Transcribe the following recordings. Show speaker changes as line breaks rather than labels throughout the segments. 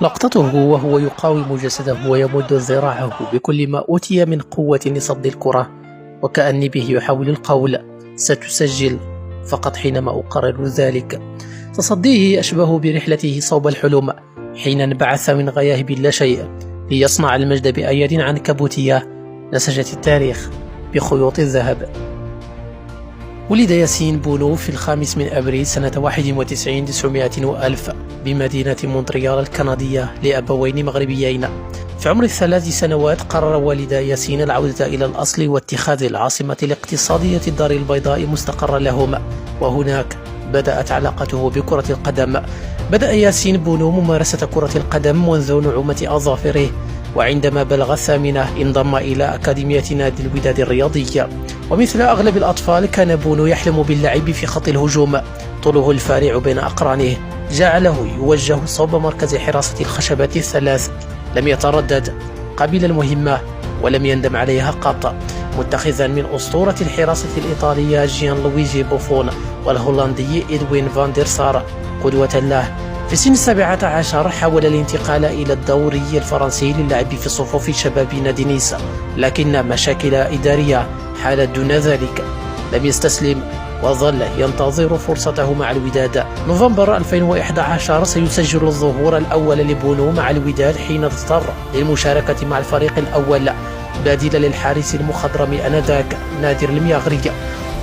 لقطته وهو يقاوم جسده ويمد ذراعه بكل ما أوتي من قوة لصد الكرة، وكأني به يحاول القول ستسجل فقط حينما أقرر ذلك. تصديه أشبه برحلته صوب الحلم حين انبعث من غياهب لا شيء ليصنع المجد بأياد عنكبوتية نسجت التاريخ بخيوط الذهب. ولد ياسين بونو في 5 من أبريل سنة 91 وألف بمدينة مونتريال الكندية لأبوين مغربيين. في عمر 3 سنوات قرر والدا ياسين العودة إلى الأصل واتخاذ العاصمة الاقتصادية الدار البيضاء مستقرا لهما، وهناك بدأت علاقته بكرة القدم. بدأ ياسين بونو ممارسة كرة القدم منذ نعومة أظافره، وعندما بلغ 8 انضم إلى أكاديمية نادي الوداد الرياضية. ومثل أغلب الأطفال كان بونو يحلم باللعب في خط الهجوم. طوله الفارع بين أقرانه جعله يوجه صوب مركز حراسة الخشبات الثلاث. لم يتردد، قبل المهمة ولم يندم عليها قط، متخذا من أسطورة الحراسة الإيطالية جيان لويجي بوفون والهولندي إدوين فان دير سار قدوة له. في سن 17 حاول الانتقال إلى الدوري الفرنسي للعب في صفوف شباب نادي نيس، لكن مشاكل إدارية حالت دون ذلك. لم يستسلم وظل ينتظر فرصته مع الوداد. نوفمبر 2011 سيسجل الظهور الأول لبونو مع الوداد حين اضطر للمشاركة مع الفريق الأول بديلا للحارس المخضرم آنذاك نادر المياغري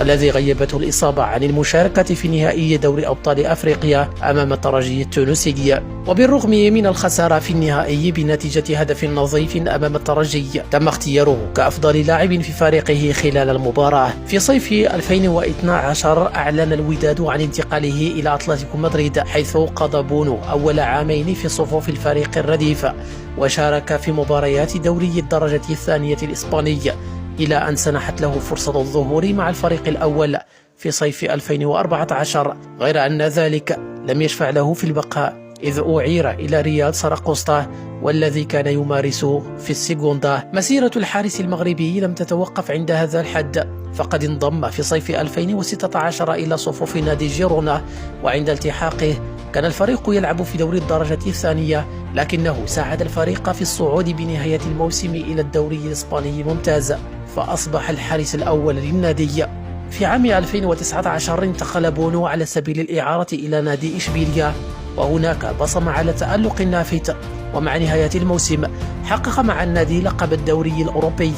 الذي غيبته الإصابة عن المشاركة في نهائي دوري أبطال أفريقيا أمام الترجي التونسي. وبالرغم من الخسارة في النهائي بنتيجة هدف نظيف أمام الترجي، تم اختياره كأفضل لاعب في فريقه خلال المباراة. في صيف 2012 أعلن الوداد عن انتقاله إلى أتلتيكو مدريد، حيث قضى بونو أول عامين في صفوف الفريق الرديف، وشارك في مباريات دوري الدرجة الثانية الإسباني إلى أن سنحت له فرصة الظهور مع الفريق الأول في صيف 2014، غير أن ذلك لم يشفع له في البقاء، إذ أعير إلى ريال سراقوستا والذي كان يمارس في السيغوندا. مسيرة الحارس المغربي لم تتوقف عند هذا الحد، فقد انضم في صيف 2016 إلى صفوف نادي جيرونا، وعند التحاقه كان الفريق يلعب في دوري الدرجة الثانية، لكنه ساعد الفريق في الصعود بنهاية الموسم إلى الدوري الإسباني الممتاز، فأصبح الحارس الأول للنادي. في عام 2019 انتقل بونو على سبيل الإعارة إلى نادي إشبيليا، وهناك بصم على تألق نافت، ومع نهاية الموسم حقق مع النادي لقب الدوري الأوروبي،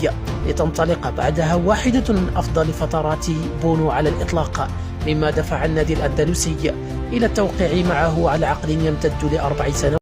لتنطلق بعدها واحدة من أفضل فترات بونو على الإطلاق، مما دفع النادي الأندلسي إلى التوقيع معه على عقد يمتد ل4 سنوات.